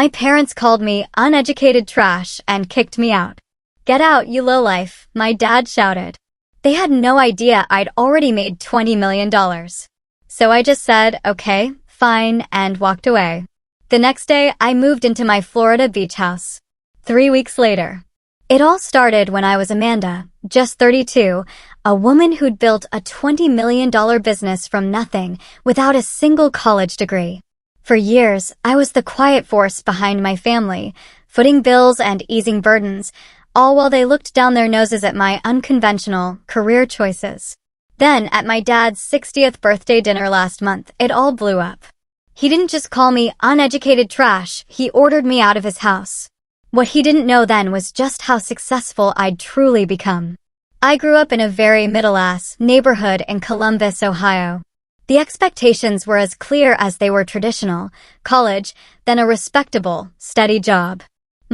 My parents called me uneducated trash and kicked me out. "Get out, you lowlife," my dad shouted. They had no idea I'd already made $20 million. So I just said, okay, fine, and walked away. The next day, I moved into my Florida beach house. 3 weeks later. It all started when I was Amanda, just 32, a woman who'd built a $20 million business from nothing without a single college degree. For years, I was the quiet force behind my family, footing bills and easing burdens, all while they looked down their noses at my unconventional career choices. Then, at my dad's 60th birthday dinner last month, it all blew up. He didn't just call me uneducated trash, he ordered me out of his house. What he didn't know then was just how successful I'd truly become. I grew up in a very middle-class neighborhood in Columbus, Ohio. The expectations were as clear as they were traditional: college, then a respectable, steady job.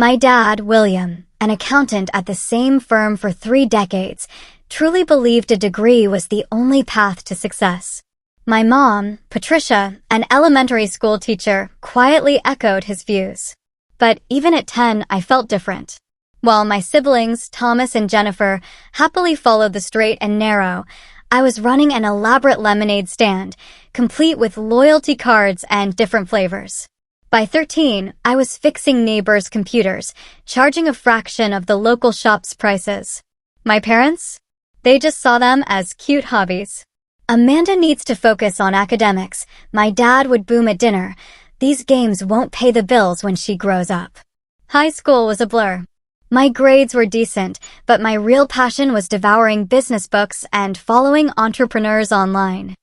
My dad, William, an accountant at the same firm for 3 decades, truly believed a degree was the only path to success. My mom, Patricia, an elementary school teacher, quietly echoed his views. But even at 10, I felt different. While my siblings, Thomas and Jennifer, happily followed the straight and narrow, I was running an elaborate lemonade stand, complete with loyalty cards and different flavors. By 13, I was fixing neighbors' computers, charging a fraction of the local shop's prices. My parents? They just saw them as cute hobbies. "Amanda needs to focus on academics," my dad would boom at dinner. "These games won't pay the bills when she grows up." High school was a blur. My grades were decent, but my real passion was devouring business books and following entrepreneurs online.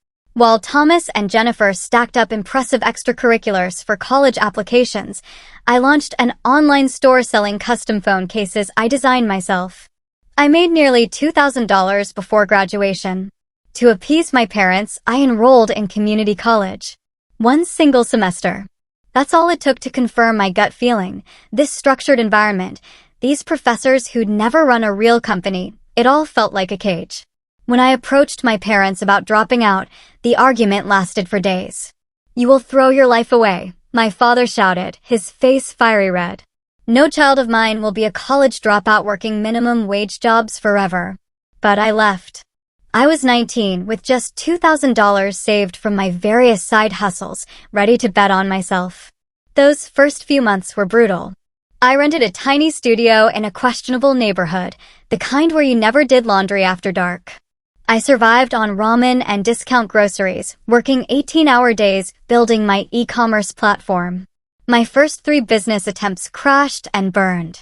While Thomas and Jennifer stacked up impressive extracurriculars for college applications, I launched an online store selling custom phone cases I designed myself. I made nearly $2,000 before graduation. To appease my parents, I enrolled in community college. 1 single semester. That's all it took to confirm my gut feeling. This structured environment, these professors who'd never run a real company, it all felt like a cage. When I approached my parents about dropping out, the argument lasted for days. "You will throw your life away," my father shouted, his face fiery red. "No child of mine will be a college dropout working minimum wage jobs forever." But I left. I was 19, with just $2,000 saved from my various side hustles, ready to bet on myself. Those first few months were brutal. I rented a tiny studio in a questionable neighborhood, the kind where you never did laundry after dark. I survived on ramen and discount groceries, working 18-hour days building my e-commerce platform. My first 3 business attempts crashed and burned.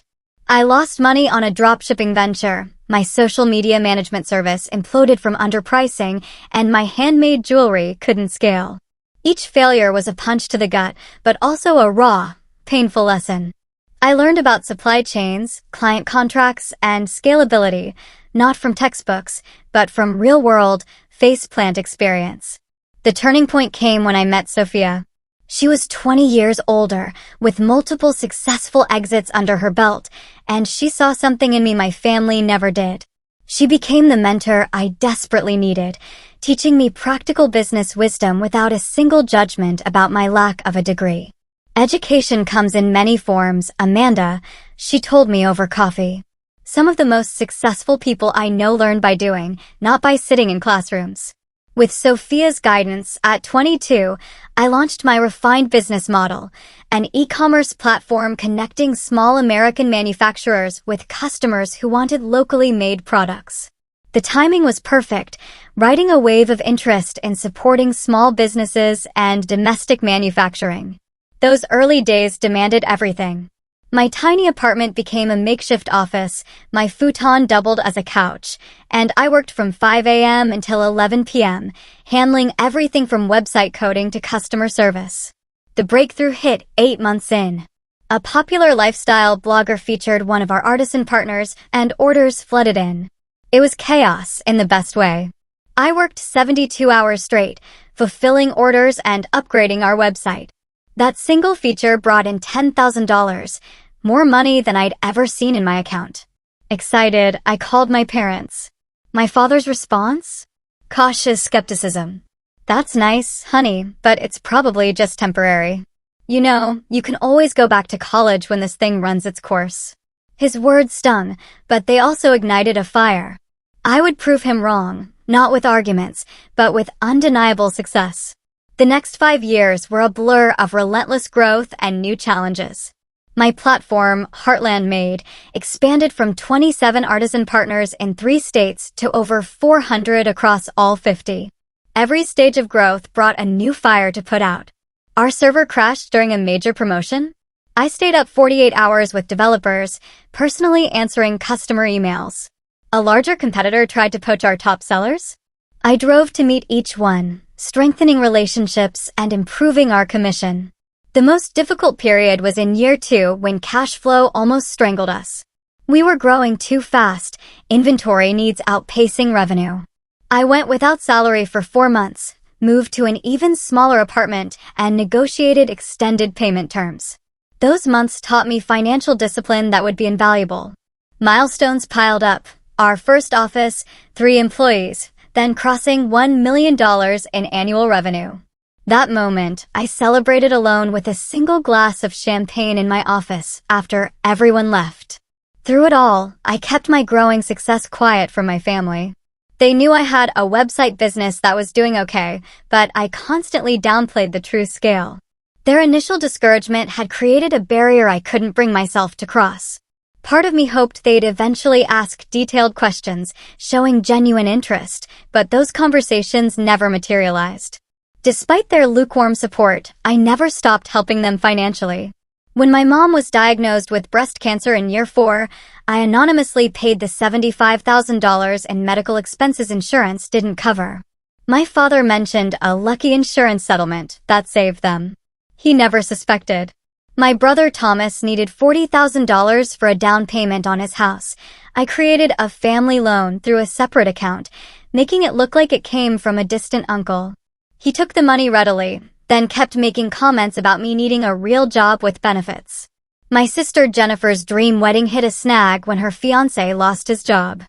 I lost money on a dropshipping venture. My social media management service imploded from underpricing, and my handmade jewelry couldn't scale. Each failure was a punch to the gut, but also a raw, painful lesson. I learned about supply chains, client contracts, and scalability, not from textbooks, but from real-world, face-plant experience. The turning point came when I met Sophia. She was 20 years older, with multiple successful exits under her belt, and she saw something in me my family never did. She became the mentor I desperately needed, teaching me practical business wisdom without a single judgment about my lack of a degree. "Education comes in many forms, Amanda," she told me over coffee. "Some of the most successful people I know learn by doing, not by sitting in classrooms." With Sophia's guidance, at 22, I launched my refined business model, an e-commerce platform connecting small American manufacturers with customers who wanted locally made products. The timing was perfect, riding a wave of interest in supporting small businesses and domestic manufacturing. Those early days demanded everything. My tiny apartment became a makeshift office, my futon doubled as a couch, and I worked from 5 a.m. until 11 p.m., handling everything from website coding to customer service. The breakthrough hit 8 months in. A popular lifestyle blogger featured one of our artisan partners, and orders flooded in. It was chaos in the best way. I worked 72 hours straight, fulfilling orders and upgrading our website. That single feature brought in $10,000, more money than I'd ever seen in my account. Excited, I called my parents. My father's response? Cautious skepticism. "That's nice, honey, but it's probably just temporary. You can always go back to college when this thing runs its course. His words stung, but they also ignited a fire. I would prove him wrong, not with arguments, but with undeniable success. The next 5 years were a blur of relentless growth and new challenges. My platform, Heartland Made, expanded from 27 artisan partners in 3 states to over 400 across all 50. Every stage of growth brought a new fire to put out. Our server crashed during a major promotion. I stayed up 48 hours with developers, personally answering customer emails. A larger competitor tried to poach our top sellers. I drove to meet each one, strengthening relationships and improving our commission. The most difficult period was in year 2 when cash flow almost strangled us. We were growing too fast, inventory needs outpacing revenue. I went without salary for 4 months, moved to an even smaller apartment, and negotiated extended payment terms. Those months taught me financial discipline that would be invaluable. Milestones piled up. Our first office, 3 employees, then crossing $1 million in annual revenue. That moment, I celebrated alone with a single glass of champagne in my office after everyone left. Through it all, I kept my growing success quiet from my family. They knew I had a website business that was doing okay, but I constantly downplayed the true scale. Their initial discouragement had created a barrier I couldn't bring myself to cross. Part of me hoped they'd eventually ask detailed questions, showing genuine interest, but those conversations never materialized. Despite their lukewarm support, I never stopped helping them financially. When my mom was diagnosed with breast cancer in year 4, I anonymously paid the $75,000 in medical expenses insurance didn't cover. My father mentioned a lucky insurance settlement that saved them. He never suspected. My brother Thomas needed $40,000 for a down payment on his house. I created a family loan through a separate account, making it look like it came from a distant uncle. He took the money readily, then kept making comments about me needing a real job with benefits. My sister Jennifer's dream wedding hit a snag when her fiancé lost his job.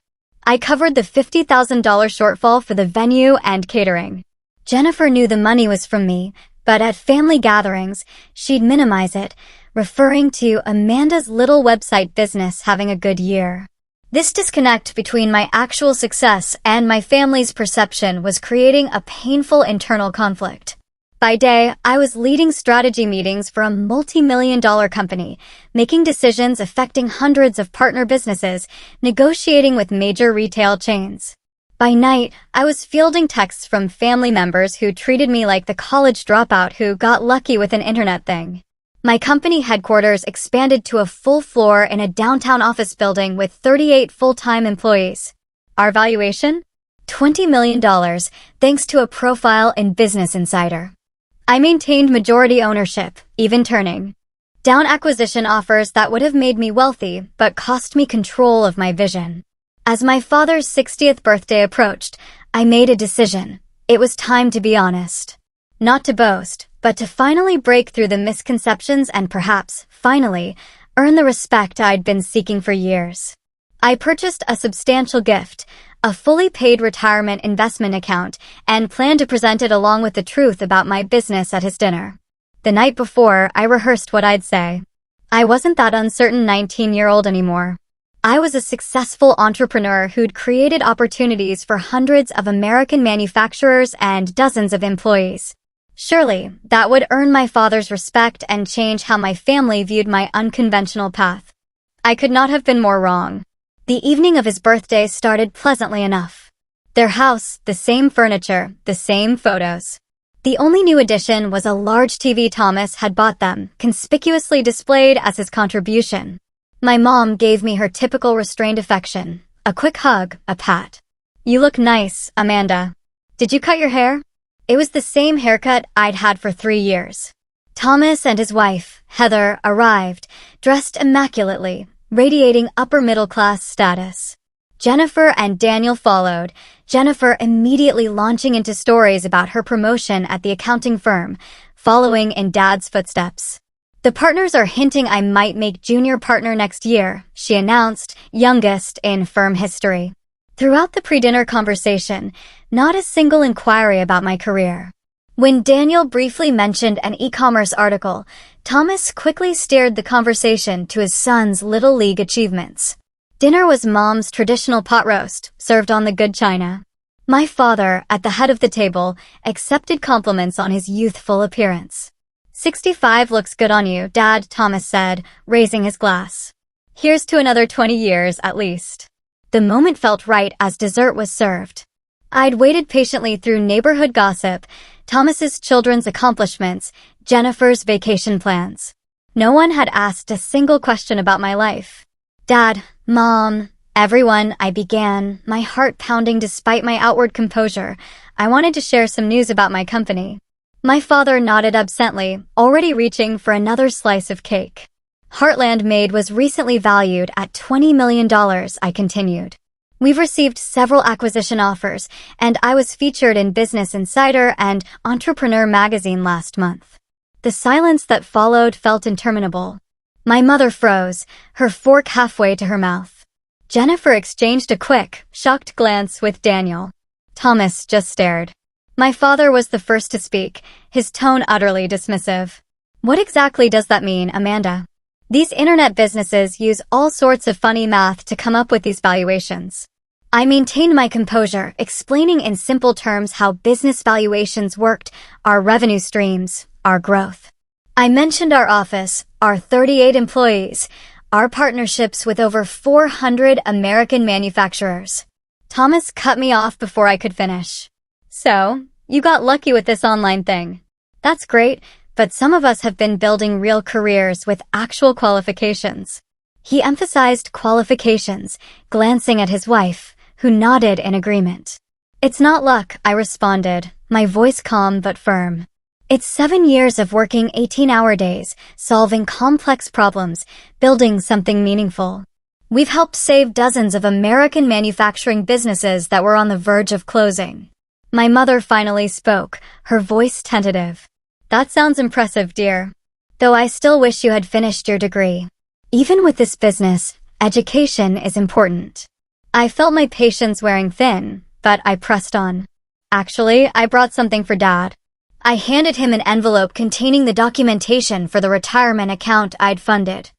I covered the $50,000 shortfall for the venue and catering. Jennifer knew the money was from me, but at family gatherings, she'd minimize it, referring to Amanda's little website business having a good year. This disconnect between my actual success and my family's perception was creating a painful internal conflict. By day, I was leading strategy meetings for a multi-million-dollar company, making decisions affecting hundreds of partner businesses, negotiating with major retail chains. By night, I was fielding texts from family members who treated me like the college dropout who got lucky with an internet thing. My company headquarters expanded to a full floor in a downtown office building with 38 full-time employees. Our valuation? $20 million, thanks to a profile in Business Insider. I maintained majority ownership, even turning down acquisition offers that would have made me wealthy but cost me control of my vision. As my father's 60th birthday approached, I made a decision. It was time to be honest. Not to boast, but to finally break through the misconceptions and perhaps, finally, earn the respect I'd been seeking for years. I purchased a substantial gift, a fully paid retirement investment account, and planned to present it along with the truth about my business at his dinner. The night before, I rehearsed what I'd say. I wasn't that uncertain 19-year-old anymore. I was a successful entrepreneur who'd created opportunities for hundreds of American manufacturers and dozens of employees. Surely, that would earn my father's respect and change how my family viewed my unconventional path. I could not have been more wrong. The evening of his birthday started pleasantly enough. Their house, the same furniture, the same photos. The only new addition was a large TV Thomas had bought them, conspicuously displayed as his contribution. My mom gave me her typical restrained affection, a quick hug, a pat. "You look nice, Amanda. Did you cut your hair?" It was the same haircut I'd had for 3 years. Thomas and his wife, Heather, arrived, dressed immaculately, radiating upper-middle-class status. Jennifer and Daniel followed, Jennifer immediately launching into stories about her promotion at the accounting firm, following in Dad's footsteps. "The partners are hinting I might make junior partner next year," she announced, youngest in firm history. Throughout the pre-dinner conversation, not a single inquiry about my career. When Daniel briefly mentioned an e-commerce article, Thomas quickly steered the conversation to his son's Little League achievements. Dinner was Mom's traditional pot roast, served on the good china. My father, at the head of the table, accepted compliments on his youthful appearance. 65 looks good on you, Dad, Thomas said, raising his glass. Here's to another 20 years, at least. The moment felt right as dessert was served. I'd waited patiently through neighborhood gossip, Thomas's children's accomplishments, Jennifer's vacation plans. No one had asked a single question about my life. Dad, Mom, everyone, I began, my heart pounding despite my outward composure. I wanted to share some news about my company. My father nodded absently, already reaching for another slice of cake. Heartland Made was recently valued at $20 million, I continued. We've received several acquisition offers, and I was featured in Business Insider and Entrepreneur magazine last month. The silence that followed felt interminable. My mother froze, her fork halfway to her mouth. Jennifer exchanged a quick, shocked glance with Daniel. Thomas just stared. My father was the first to speak, his tone utterly dismissive. What exactly does that mean, Amanda? These internet businesses use all sorts of funny math to come up with these valuations. I maintained my composure, explaining in simple terms how business valuations worked, our revenue streams, our growth. I mentioned our office, our 38 employees, our partnerships with over 400 American manufacturers. Thomas cut me off before I could finish. So, you got lucky with this online thing. That's great, but some of us have been building real careers with actual qualifications. He emphasized qualifications, glancing at his wife, who nodded in agreement. It's not luck, I responded, my voice calm but firm. It's 7 years of working 18-hour days, solving complex problems, building something meaningful. We've helped save dozens of American manufacturing businesses that were on the verge of closing. My mother finally spoke, her voice tentative. That sounds impressive, dear. Though I still wish you had finished your degree. Even with this business, education is important. I felt my patience wearing thin, but I pressed on. Actually, I brought something for Dad. I handed him an envelope containing the documentation for the retirement account I'd funded.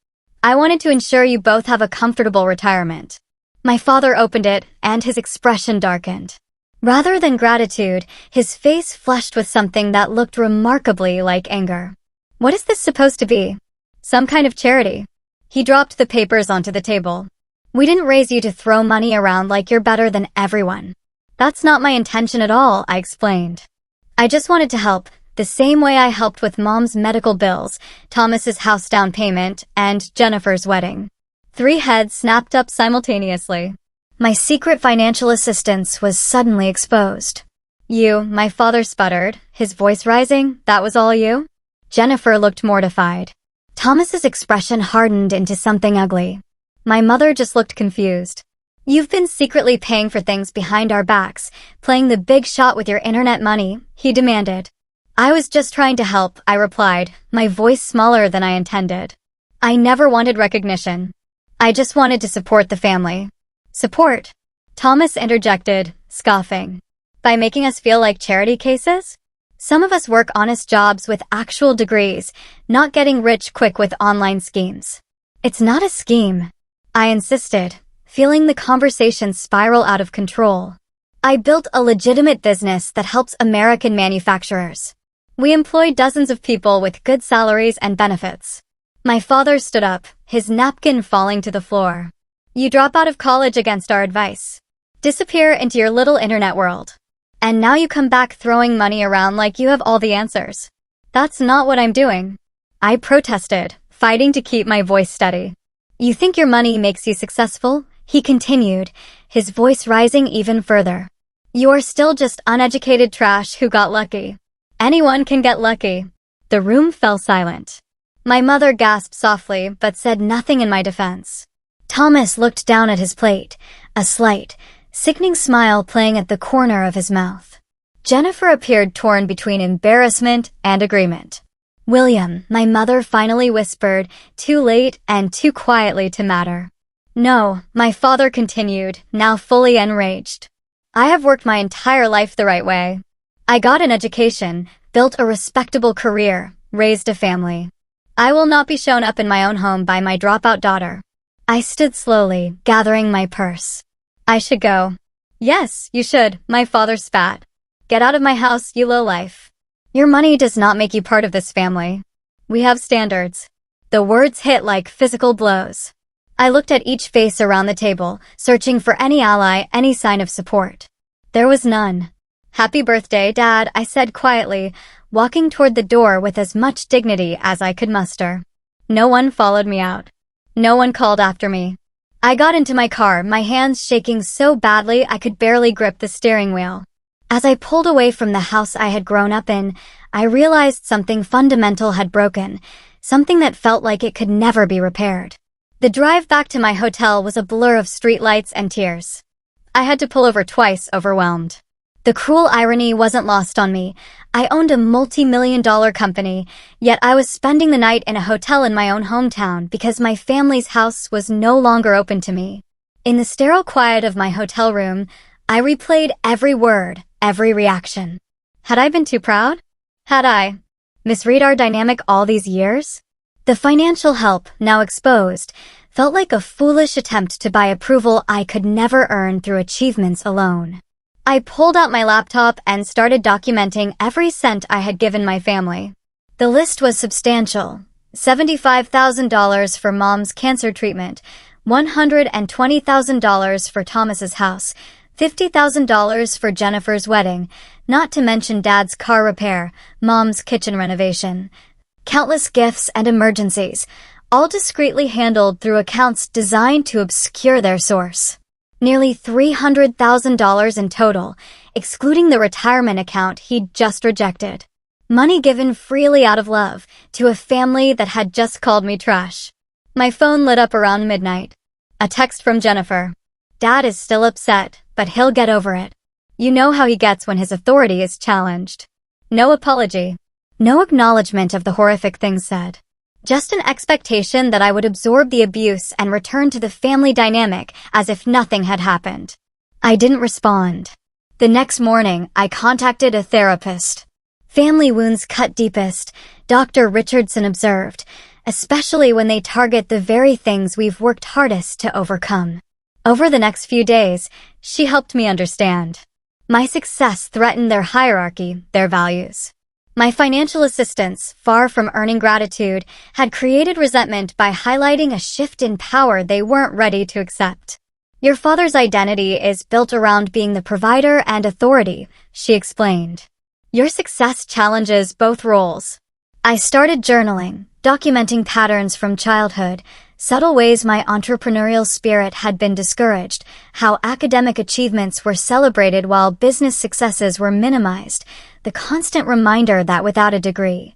I wanted to ensure you both have a comfortable retirement. My father opened it, and his expression darkened. Rather than gratitude, his face flushed with something that looked remarkably like anger. What is this supposed to be? Some kind of charity? He dropped the papers onto the table. We didn't raise you to throw money around like you're better than everyone. That's not my intention at all, I explained. I just wanted to help, the same way I helped with Mom's medical bills, Thomas's house down payment, and Jennifer's wedding. 3 heads snapped up simultaneously. My secret financial assistance was suddenly exposed. You, my father sputtered, his voice rising, that was all you? Jennifer looked mortified. Thomas's expression hardened into something ugly. My mother just looked confused. You've been secretly paying for things behind our backs, playing the big shot with your internet money, he demanded. I was just trying to help, I replied, my voice smaller than I intended. I never wanted recognition. I just wanted to support the family. Support? Thomas interjected, scoffing. By making us feel like charity cases? Some of us work honest jobs with actual degrees, not getting rich quick with online schemes. It's not a scheme. I insisted, feeling the conversation spiral out of control. I built a legitimate business that helps American manufacturers. We employ dozens of people with good salaries and benefits. My father stood up, his napkin falling to the floor. You drop out of college against our advice. Disappear into your little internet world. And now you come back throwing money around like you have all the answers. That's not what I'm doing. I protested, fighting to keep my voice steady. You think your money makes you successful? He continued, his voice rising even further. You are still just uneducated trash who got lucky. Anyone can get lucky. The room fell silent. My mother gasped softly but said nothing in my defense. Thomas looked down at his plate, a slight, sickening smile playing at the corner of his mouth. Jennifer appeared torn between embarrassment and agreement. William, my mother finally whispered, too late and too quietly to matter. No, my father continued, now fully enraged. I have worked my entire life the right way. I got an education, built a respectable career, raised a family. I will not be shown up in my own home by my dropout daughter. I stood slowly, gathering my purse. I should go. Yes, you should, my father spat. Get out of my house, you lowlife. Your money does not make you part of this family. We have standards. The words hit like physical blows. I looked at each face around the table, searching for any ally, any sign of support. There was none. Happy birthday, Dad, I said quietly, walking toward the door with as much dignity as I could muster. No one followed me out. No one called after me. I got into my car, my hands shaking so badly I could barely grip the steering wheel. As I pulled away from the house I had grown up in, I realized something fundamental had broken, something that felt like it could never be repaired. The drive back to my hotel was a blur of streetlights and tears. I had to pull over twice, overwhelmed. The cruel irony wasn't lost on me. I owned a multi-million-dollar company, yet I was spending the night in a hotel in my own hometown because my family's house was no longer open to me. In the sterile quiet of my hotel room, I replayed every word, every reaction. Had I been too proud? Had I misread our dynamic all these years? The financial help, now exposed, felt like a foolish attempt to buy approval I could never earn through achievements alone. I pulled out my laptop and started documenting every cent I had given my family. The list was substantial. $75,000 for Mom's cancer treatment, $120,000 for Thomas's house, $50,000 for Jennifer's wedding, not to mention Dad's car repair, Mom's kitchen renovation. Countless gifts and emergencies, all discreetly handled through accounts designed to obscure their source. Nearly $300,000 in total, excluding the retirement account he'd just rejected. Money given freely out of love to a family that had just called me trash. My phone lit up around midnight. A text from Jennifer. Dad is still upset, but he'll get over it. You know how he gets when his authority is challenged. No apology. No acknowledgement of the horrific things said. Just an expectation that I would absorb the abuse and return to the family dynamic as if nothing had happened. I didn't respond. The next morning, I contacted a therapist. Family wounds cut deepest, Dr. Richardson observed, especially when they target the very things we've worked hardest to overcome. Over the next few days, she helped me understand. My success threatened their hierarchy, their values. My financial assistance, far from earning gratitude, had created resentment by highlighting a shift in power they weren't ready to accept. Your father's identity is built around being the provider and authority, she explained. Your success challenges both roles. I started journaling, documenting patterns from childhood, subtle ways my entrepreneurial spirit had been discouraged, how academic achievements were celebrated while business successes were minimized, the constant reminder that without a degree,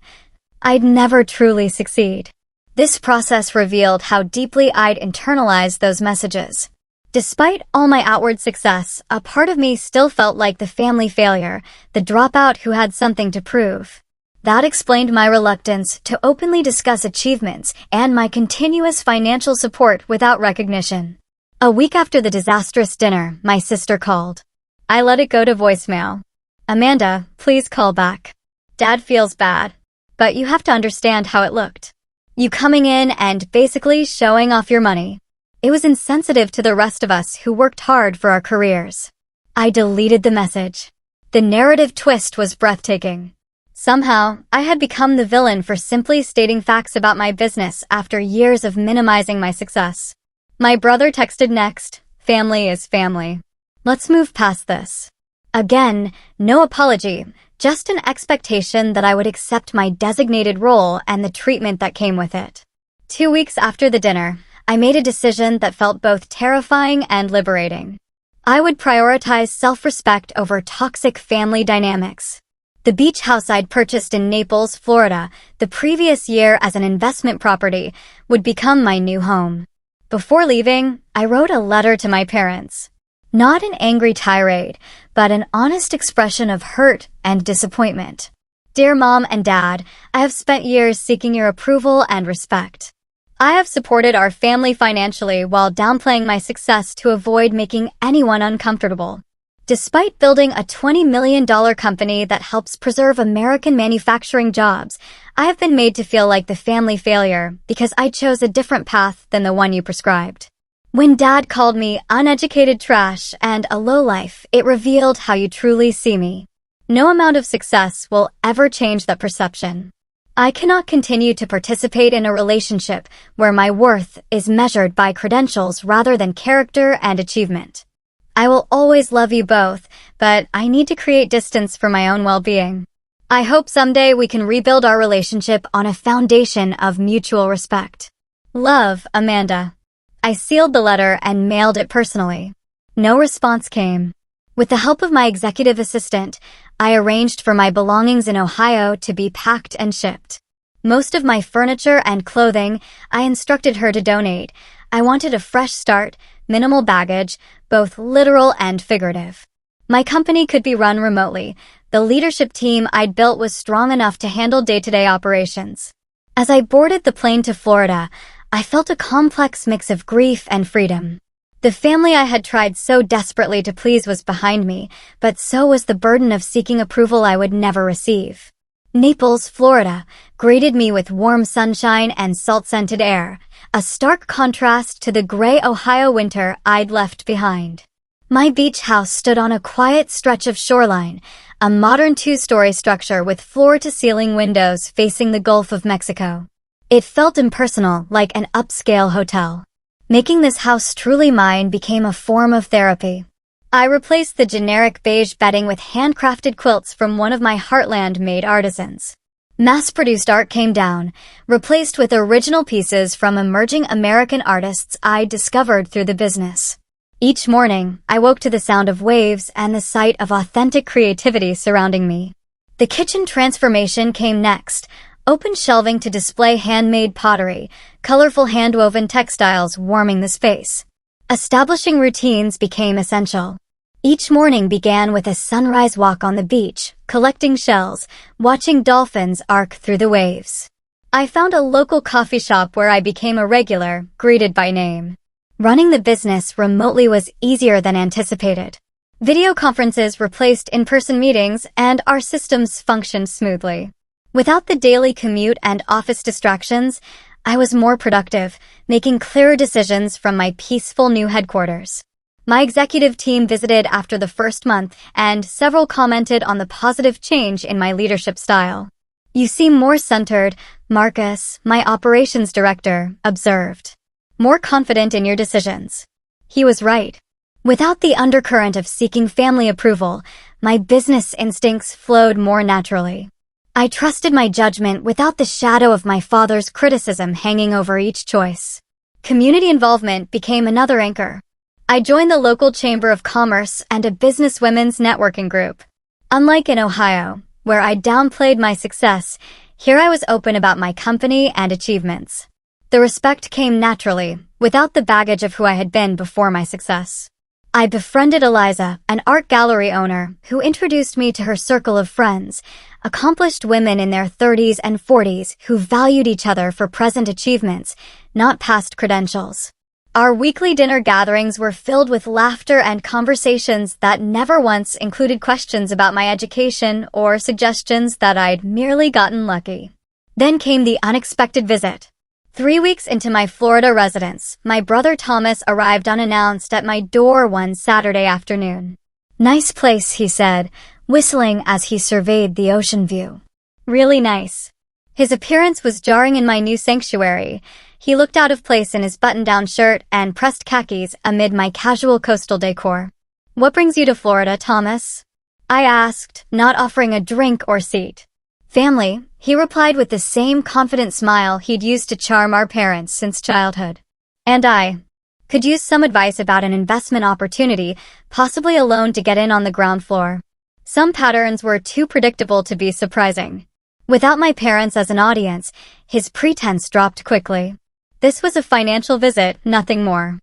I'd never truly succeed. This process revealed how deeply I'd internalized those messages. Despite all my outward success, a part of me still felt like the family failure, the dropout who had something to prove. That explained my reluctance to openly discuss achievements and my continuous financial support without recognition. A week after the disastrous dinner, my sister called. I let it go to voicemail. Amanda, please call back. Dad feels bad, but you have to understand how it looked. You coming in and basically showing off your money. It was insensitive to the rest of us who worked hard for our careers. I deleted the message. The narrative twist was breathtaking. Somehow, I had become the villain for simply stating facts about my business after years of minimizing my success. My brother texted next, family is family. Let's move past this. Again, no apology, just an expectation that I would accept my designated role and the treatment that came with it. 2 weeks after the dinner, I made a decision that felt both terrifying and liberating. I would prioritize self-respect over toxic family dynamics. The beach house I'd purchased in Naples, Florida, the previous year as an investment property, would become my new home. Before leaving, I wrote a letter to my parents. Not an angry tirade, but an honest expression of hurt and disappointment. Dear Mom and Dad, I have spent years seeking your approval and respect. I have supported our family financially while downplaying my success to avoid making anyone uncomfortable. Despite building a $20 million company that helps preserve American manufacturing jobs, I have been made to feel like the family failure because I chose a different path than the one you prescribed. When Dad called me uneducated trash and a lowlife, it revealed how you truly see me. No amount of success will ever change that perception. I cannot continue to participate in a relationship where my worth is measured by credentials rather than character and achievement. I will always love you both, but I need to create distance for my own well-being. I hope someday we can rebuild our relationship on a foundation of mutual respect. Love, Amanda. I sealed the letter and mailed it personally. No response came. With the help of my executive assistant, I arranged for my belongings in Ohio to be packed and shipped. Most of my furniture and clothing I instructed her to donate. I wanted a fresh start, minimal baggage, both literal and figurative. My company could be run remotely. The leadership team I'd built was strong enough to handle day-to-day operations. As I boarded the plane to Florida, I felt a complex mix of grief and freedom. The family I had tried so desperately to please was behind me, but so was the burden of seeking approval I would never receive. Naples, Florida, greeted me with warm sunshine and salt-scented air, a stark contrast to the gray Ohio winter I'd left behind. My beach house stood on a quiet stretch of shoreline, a modern two-story structure with floor-to-ceiling windows facing the Gulf of Mexico. It felt impersonal, like an upscale hotel. Making this house truly mine became a form of therapy. I replaced the generic beige bedding with handcrafted quilts from one of my Heartland-made artisans. Mass-produced art came down, replaced with original pieces from emerging American artists I discovered through the business. Each morning, I woke to the sound of waves and the sight of authentic creativity surrounding me. The kitchen transformation came next, open shelving to display handmade pottery, colorful hand-woven textiles warming the space. Establishing routines became essential. Each morning began with a sunrise walk on the beach, collecting shells, watching dolphins arc through the waves. I found a local coffee shop where I became a regular, greeted by name. Running the business remotely was easier than anticipated. Video conferences replaced in-person meetings, and our systems functioned smoothly. Without the daily commute and office distractions, I was more productive, making clearer decisions from my peaceful new headquarters. My executive team visited after the first month, and several commented on the positive change in my leadership style. "You seem more centered," Marcus, my operations director, observed. "More confident in your decisions." He was right. Without the undercurrent of seeking family approval, my business instincts flowed more naturally. I trusted my judgment without the shadow of my father's criticism hanging over each choice. Community involvement became another anchor. I joined the local Chamber of Commerce and a businesswomen's networking group. Unlike in Ohio, where I downplayed my success, here I was open about my company and achievements. The respect came naturally, without the baggage of who I had been before my success. I befriended Eliza, an art gallery owner, who introduced me to her circle of friends, accomplished women in their 30s and 40s who valued each other for present achievements, not past credentials. Our weekly dinner gatherings were filled with laughter and conversations that never once included questions about my education or suggestions that I'd merely gotten lucky. Then came the unexpected visit. 3 weeks into my Florida residence, my brother Thomas arrived unannounced at my door one Saturday afternoon. "Nice place," he said, whistling as he surveyed the ocean view. "Really nice." His appearance was jarring in my new sanctuary. He looked out of place in his button-down shirt and pressed khakis amid my casual coastal decor. "What brings you to Florida, Thomas?" I asked, not offering a drink or seat. "Family," he replied with the same confident smile he'd used to charm our parents since childhood. "And I could use some advice about an investment opportunity, possibly a loan to get in on the ground floor." Some patterns were too predictable to be surprising. Without my parents as an audience, his pretense dropped quickly. This was a financial visit, nothing more.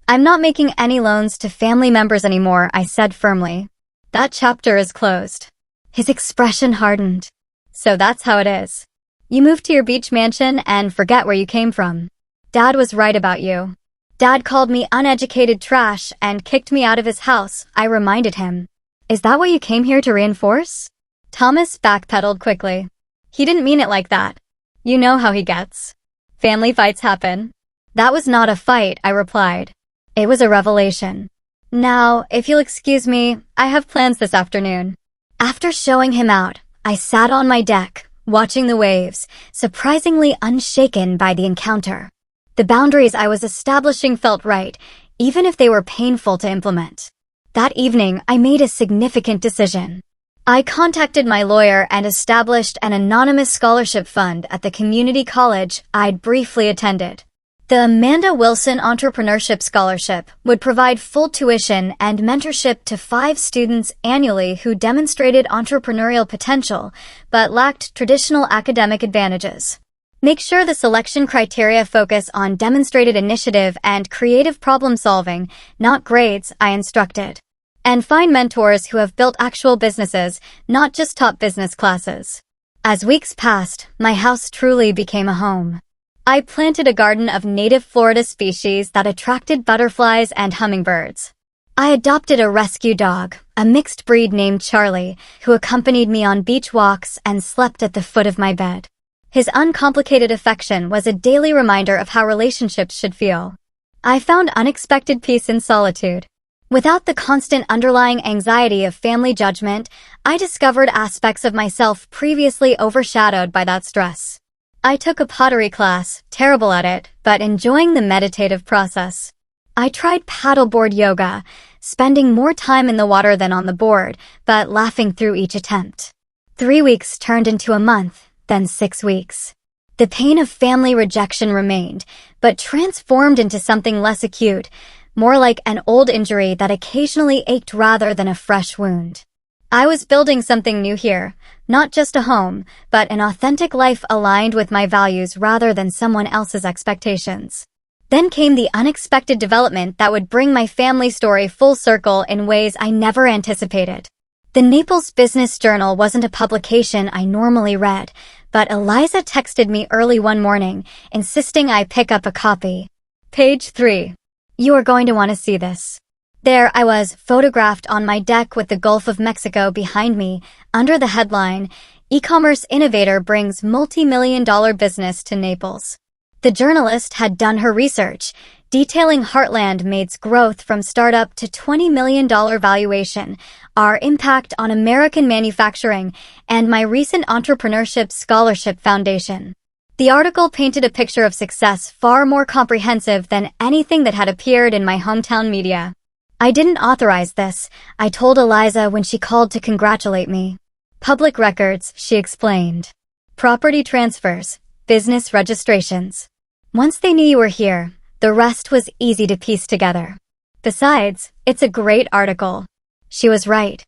"I'm not making any loans to family members anymore," I said firmly. "That chapter is closed." His expression hardened. "So that's how it is. You move to your beach mansion and forget where you came from. Dad was right about you." "Dad called me uneducated trash and kicked me out of his house," I reminded him. Is that what you came here to reinforce? Thomas backpedaled quickly. He didn't mean it like that. You know how he gets. Family fights happen. That was not a fight, I replied. It was a revelation. Now, if you'll excuse me, I have plans this afternoon. After showing him out, I sat on my deck, watching the waves, surprisingly unshaken by the encounter. The boundaries I was establishing felt right, even if they were painful to implement. That evening, I made a significant decision. I contacted my lawyer and established an anonymous scholarship fund at the community college I'd briefly attended. The Amanda Wilson Entrepreneurship Scholarship would provide full tuition and mentorship to 5 students annually who demonstrated entrepreneurial potential but lacked traditional academic advantages. Make sure the selection criteria focus on demonstrated initiative and creative problem solving, not grades, I instructed. And find mentors who have built actual businesses, not just top business classes. As weeks passed, my house truly became a home. I planted a garden of native Florida species that attracted butterflies and hummingbirds. I adopted a rescue dog, a mixed breed named Charlie, who accompanied me on beach walks and slept at the foot of my bed. His uncomplicated affection was a daily reminder of how relationships should feel. I found unexpected peace in solitude. Without the constant underlying anxiety of family judgment, I discovered aspects of myself previously overshadowed by that stress. I took a pottery class, terrible at it, but enjoying the meditative process. I tried paddleboard yoga, spending more time in the water than on the board, but laughing through each attempt. 3 weeks turned into a month, then 6 weeks. The pain of family rejection remained, but transformed into something less acute, more like an old injury that occasionally ached rather than a fresh wound. I was building something new here, not just a home, but an authentic life aligned with my values rather than someone else's expectations. Then came the unexpected development that would bring my family story full circle in ways I never anticipated. The Naples Business Journal wasn't a publication I normally read, but Eliza texted me early one morning, insisting I pick up a copy. Page 3. You are going to want to see this. There I was, photographed on my deck with the Gulf of Mexico behind me, under the headline, E-commerce innovator brings multi-million-dollar business to Naples. The journalist had done her research, detailing Heartland Mate's growth from startup to $20 million valuation, our impact on American manufacturing, and my recent entrepreneurship scholarship foundation. The article painted a picture of success far more comprehensive than anything that had appeared in my hometown media. I didn't authorize this, I told Eliza when she called to congratulate me. Public records, she explained. Property transfers, business registrations. Once they knew you were here, the rest was easy to piece together. Besides, it's a great article. She was right.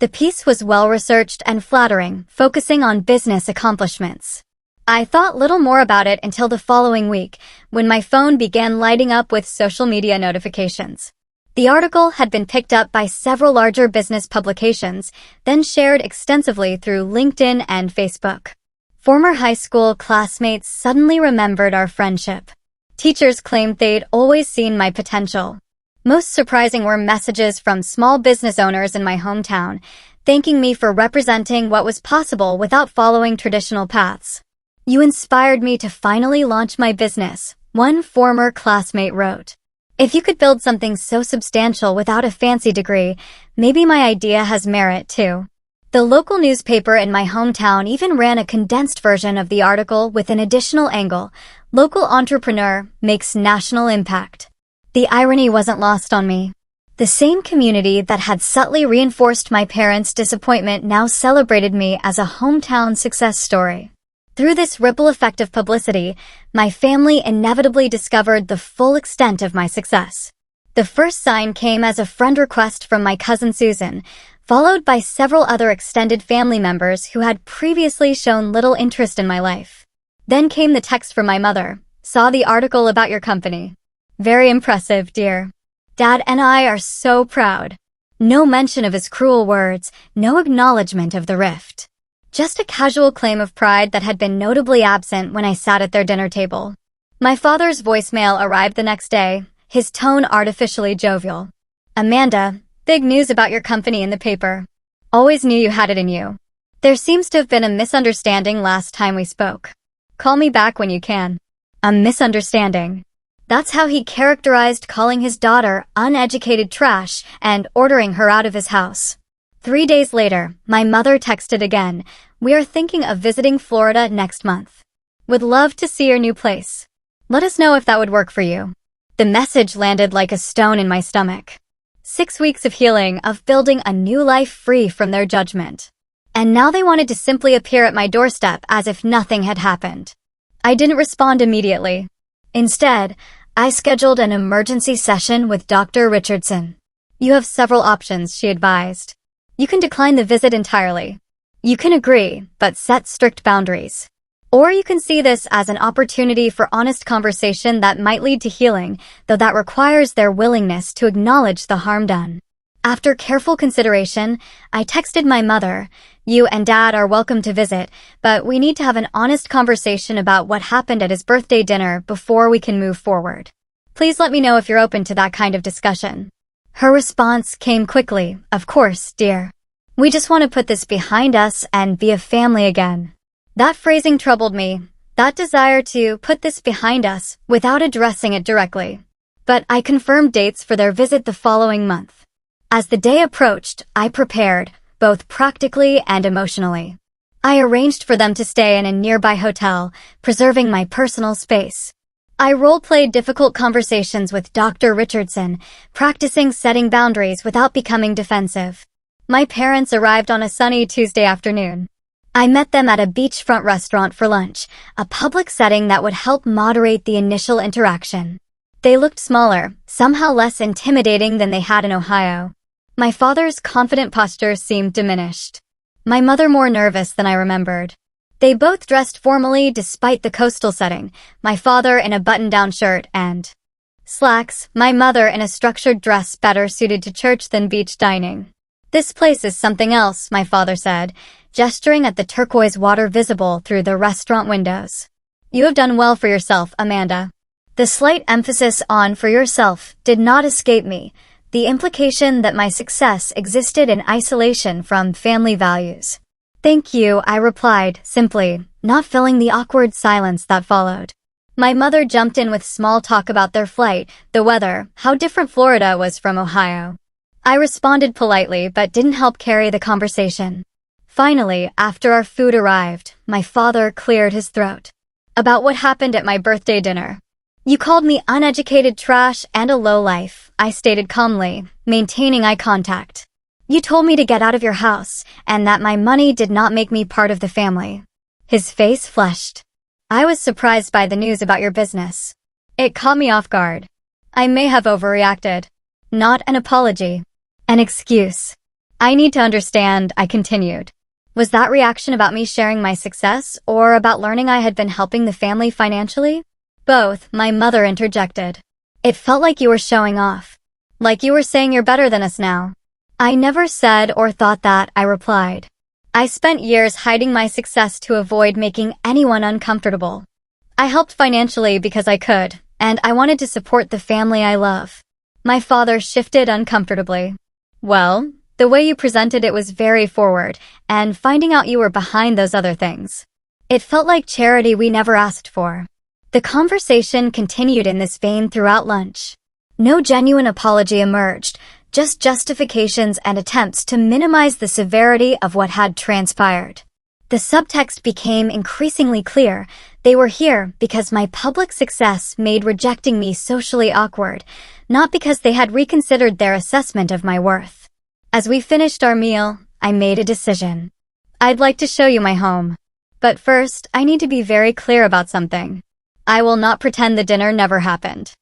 The piece was well-researched and flattering, focusing on business accomplishments. I thought little more about it until the following week, when my phone began lighting up with social media notifications. The article had been picked up by several larger business publications, then shared extensively through LinkedIn and Facebook. Former high school classmates suddenly remembered our friendship. Teachers claimed they'd always seen my potential. Most surprising were messages from small business owners in my hometown, thanking me for representing what was possible without following traditional paths. You inspired me to finally launch my business, one former classmate wrote. If you could build something so substantial without a fancy degree, maybe my idea has merit too. The local newspaper in my hometown even ran a condensed version of the article with an additional angle, Local Entrepreneur Makes National Impact. The irony wasn't lost on me. The same community that had subtly reinforced my parents' disappointment now celebrated me as a hometown success story. Through this ripple effect of publicity, my family inevitably discovered the full extent of my success. The first sign came as a friend request from my cousin Susan, followed by several other extended family members who had previously shown little interest in my life. Then came the text from my mother. Saw the article about your company. Very impressive, dear. Dad and I are so proud. No mention of his cruel words, no acknowledgement of the rift. Just a casual claim of pride that had been notably absent when I sat at their dinner table. My father's voicemail arrived the next day, his tone artificially jovial. Amanda, Big news about your company in the paper. Always knew you had it in you. There seems to have been a misunderstanding last time we spoke. Call me back when you can. A misunderstanding. That's how he characterized calling his daughter uneducated trash and ordering her out of his house. 3 days later, my mother texted again. We are thinking of visiting Florida next month. Would love to see your new place. Let us know if that would work for you. The message landed like a stone in my stomach. 6 weeks of healing, of building a new life free from their judgment. And now they wanted to simply appear at my doorstep as if nothing had happened. I didn't respond immediately. Instead, I scheduled an emergency session with Dr. Richardson. You have several options, she advised. You can decline the visit entirely. You can agree, but set strict boundaries. Or you can see this as an opportunity for honest conversation that might lead to healing, though that requires their willingness to acknowledge the harm done. After careful consideration, I texted my mother, you and Dad are welcome to visit, but we need to have an honest conversation about what happened at his birthday dinner before we can move forward. Please let me know if you're open to that kind of discussion. Her response came quickly, of course, dear. We just want to put this behind us and be a family again. That phrasing troubled me, that desire to put this behind us without addressing it directly. But I confirmed dates for their visit the following month. As the day approached, I prepared, both practically and emotionally. I arranged for them to stay in a nearby hotel, preserving my personal space. I role-played difficult conversations with Dr. Richardson, practicing setting boundaries without becoming defensive. My parents arrived on a sunny Tuesday afternoon. I met them at a beachfront restaurant for lunch, a public setting that would help moderate the initial interaction. They looked smaller, somehow less intimidating than they had in Ohio. My father's confident posture seemed diminished. My mother more nervous than I remembered. They both dressed formally despite the coastal setting, my father in a button-down shirt and slacks, my mother in a structured dress better suited to church than beach dining. This place is something else, my father said, gesturing at the turquoise water visible through the restaurant windows. You have done well for yourself, Amanda. The slight emphasis on for yourself did not escape me, the implication that my success existed in isolation from family values. Thank you, I replied, simply, not filling the awkward silence that followed. My mother jumped in with small talk about their flight, the weather, how different Florida was from Ohio. I responded politely but didn't help carry the conversation. Finally, after our food arrived, my father cleared his throat. About what happened at my birthday dinner. You called me uneducated trash and a lowlife, I stated calmly, maintaining eye contact. You told me to get out of your house, and that my money did not make me part of the family. His face flushed. I was surprised by the news about your business. It caught me off guard. I may have overreacted. Not an apology. An excuse. I need to understand, I continued. Was that reaction about me sharing my success, or about learning I had been helping the family financially? Both, my mother interjected. It felt like you were showing off. Like you were saying you're better than us now. I never said or thought that, I replied. I spent years hiding my success to avoid making anyone uncomfortable. I helped financially because I could, and I wanted to support the family I love. My father shifted uncomfortably. Well, the way you presented it was very forward, and finding out you were behind those other things. It felt like charity we never asked for. The conversation continued in this vein throughout lunch. No genuine apology emerged, just justifications and attempts to minimize the severity of what had transpired. The subtext became increasingly clear. They were here because my public success made rejecting me socially awkward, not because they had reconsidered their assessment of my worth. As we finished our meal, I made a decision. I'd like to show you my home. But first, I need to be very clear about something. I will not pretend the dinner never happened.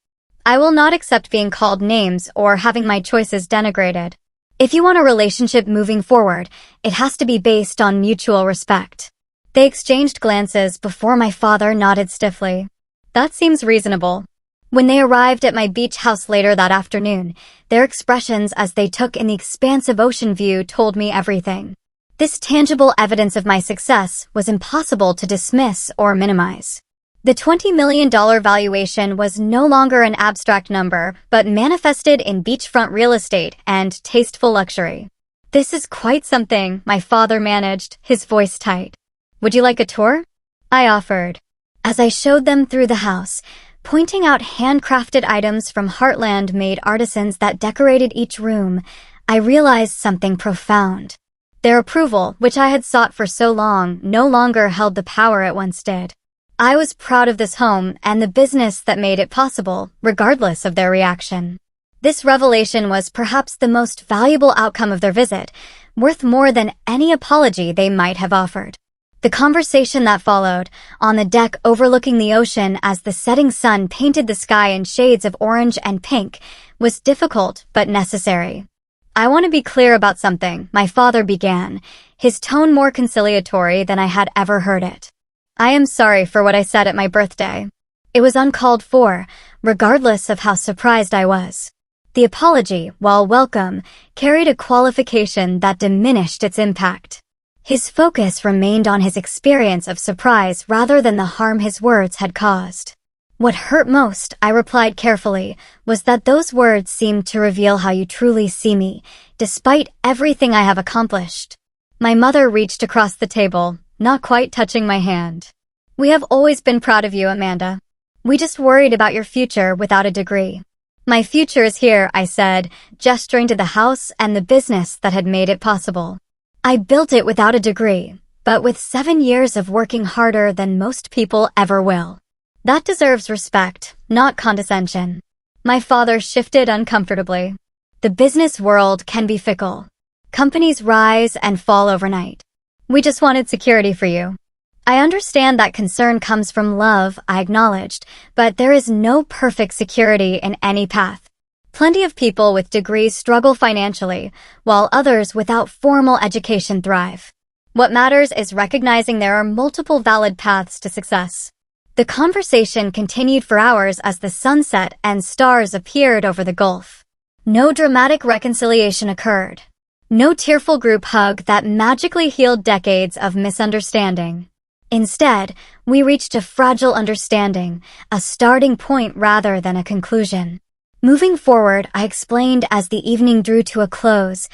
I will not accept being called names or having my choices denigrated. If you want a relationship moving forward, it has to be based on mutual respect. They exchanged glances before my father nodded stiffly. That seems reasonable. When they arrived at my beach house later that afternoon, their expressions as they took in the expansive ocean view told me everything. This tangible evidence of my success was impossible to dismiss or minimize. The $20 million valuation was no longer an abstract number, but manifested in beachfront real estate and tasteful luxury. "This is quite something," my father managed, his voice tight. "Would you like a tour?" I offered. As I showed them through the house, pointing out handcrafted items from Heartland-made artisans that decorated each room, I realized something profound. Their approval, which I had sought for so long, no longer held the power it once did. I was proud of this home and the business that made it possible, regardless of their reaction. This revelation was perhaps the most valuable outcome of their visit, worth more than any apology they might have offered. The conversation that followed, on the deck overlooking the ocean as the setting sun painted the sky in shades of orange and pink, was difficult but necessary. "I want to be clear about something," my father began, his tone more conciliatory than I had ever heard it. "I am sorry for what I said at my birthday. It was uncalled for, regardless of how surprised I was." The apology, while welcome, carried a qualification that diminished its impact. His focus remained on his experience of surprise rather than the harm his words had caused. "What hurt most," I replied carefully, "was that those words seemed to reveal how you truly see me, despite everything I have accomplished." My mother reached across the table, not quite touching my hand. "We have always been proud of you, Amanda. We just worried about your future without a degree." "My future is here," I said, gesturing to the house and the business that had made it possible. "I built it without a degree, but with 7 years of working harder than most people ever will. That deserves respect, not condescension." My father shifted uncomfortably. "The business world can be fickle. Companies rise and fall overnight. We just wanted security for you." "I understand that concern comes from love," I acknowledged, "but there is no perfect security in any path. Plenty of people with degrees struggle financially, while others without formal education thrive. What matters is recognizing there are multiple valid paths to success." The conversation continued for hours as the sun set and stars appeared over the gulf. No dramatic reconciliation occurred. No tearful group hug that magically healed decades of misunderstanding. Instead, we reached a fragile understanding, a starting point rather than a conclusion. Moving forward, I explained as the evening drew to a close,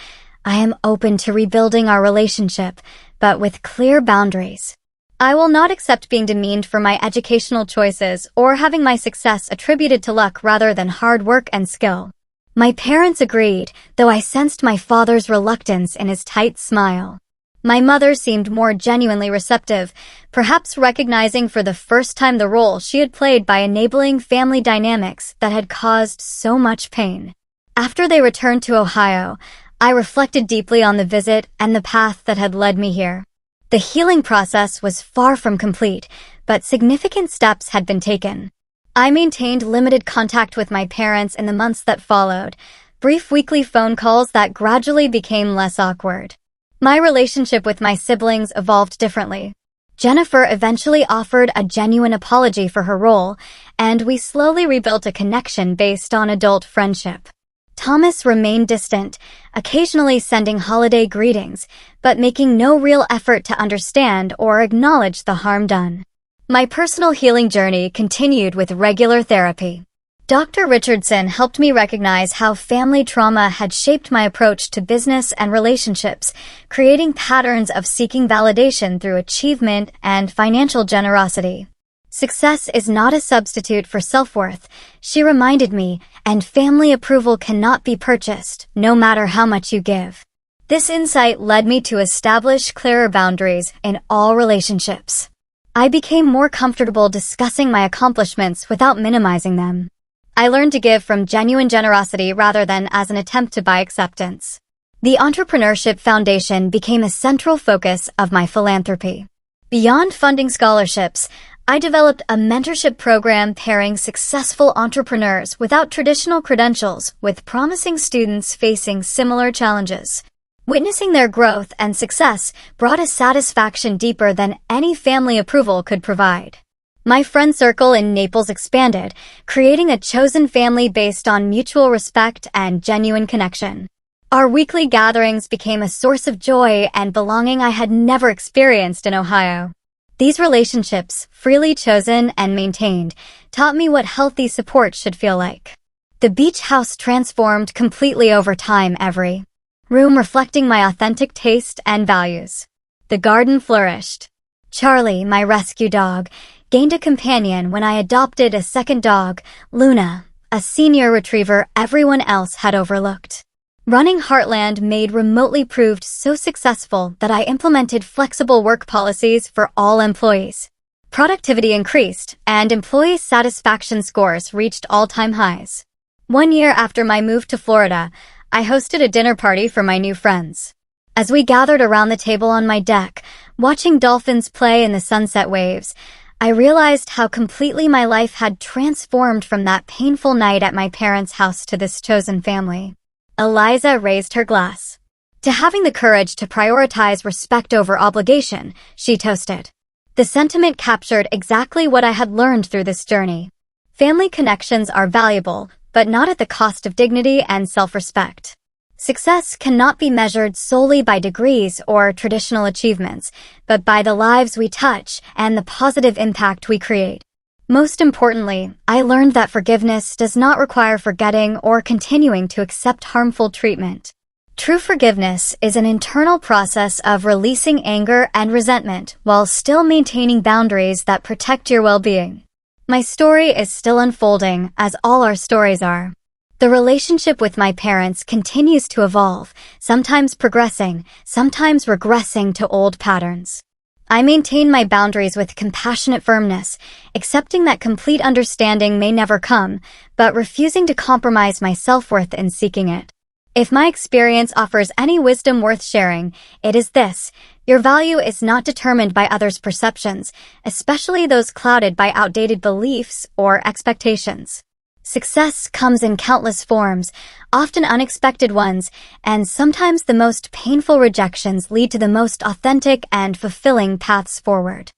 "I am open to rebuilding our relationship, but with clear boundaries. I will not accept being demeaned for my educational choices or having my success attributed to luck rather than hard work and skill." My parents agreed, though I sensed my father's reluctance in his tight smile. My mother seemed more genuinely receptive, perhaps recognizing for the first time the role she had played by enabling family dynamics that had caused so much pain. After they returned to Ohio, I reflected deeply on the visit and the path that had led me here. The healing process was far from complete, but significant steps had been taken. I maintained limited contact with my parents in the months that followed, brief weekly phone calls that gradually became less awkward. My relationship with my siblings evolved differently. Jennifer eventually offered a genuine apology for her role, and we slowly rebuilt a connection based on adult friendship. Thomas remained distant, occasionally sending holiday greetings, but making no real effort to understand or acknowledge the harm done. My personal healing journey continued with regular therapy. Dr. Richardson helped me recognize how family trauma had shaped my approach to business and relationships, creating patterns of seeking validation through achievement and financial generosity. "Success is not a substitute for self-worth," she reminded me, "and family approval cannot be purchased, no matter how much you give." This insight led me to establish clearer boundaries in all relationships. I became more comfortable discussing my accomplishments without minimizing them. I learned to give from genuine generosity rather than as an attempt to buy acceptance. The Entrepreneurship Foundation became a central focus of my philanthropy. Beyond funding scholarships, I developed a mentorship program pairing successful entrepreneurs without traditional credentials with promising students facing similar challenges. Witnessing their growth and success brought a satisfaction deeper than any family approval could provide. My friend circle in Naples expanded, creating a chosen family based on mutual respect and genuine connection. Our weekly gatherings became a source of joy and belonging I had never experienced in Ohio. These relationships, freely chosen and maintained, taught me what healthy support should feel like. The beach house transformed completely over time, every room reflecting my authentic taste and values. The garden flourished. Charlie, my rescue dog, gained a companion when I adopted a second dog, Luna, a senior retriever everyone else had overlooked. Running Heartland Made remotely proved so successful that I implemented flexible work policies for all employees. Productivity increased, and employee satisfaction scores reached all-time highs. 1 year after my move to Florida, I hosted a dinner party for my new friends. As we gathered around the table on my deck, watching dolphins play in the sunset waves, I realized how completely my life had transformed from that painful night at my parents' house to this chosen family. Eliza raised her glass. To having the courage to prioritize respect over obligation, she toasted. The sentiment captured exactly what I had learned through this journey. Family connections are valuable, but not at the cost of dignity and self-respect. Success cannot be measured solely by degrees or traditional achievements, but by the lives we touch and the positive impact we create. Most importantly, I learned that forgiveness does not require forgetting or continuing to accept harmful treatment. True forgiveness is an internal process of releasing anger and resentment while still maintaining boundaries that protect your well-being. My story is still unfolding, as all our stories are. The relationship with my parents continues to evolve, sometimes progressing, sometimes regressing to old patterns. I maintain my boundaries with compassionate firmness, accepting that complete understanding may never come, but refusing to compromise my self-worth in seeking it. If my experience offers any wisdom worth sharing, it is this: your value is not determined by others' perceptions, especially those clouded by outdated beliefs or expectations. Success comes in countless forms, often unexpected ones, and sometimes the most painful rejections lead to the most authentic and fulfilling paths forward.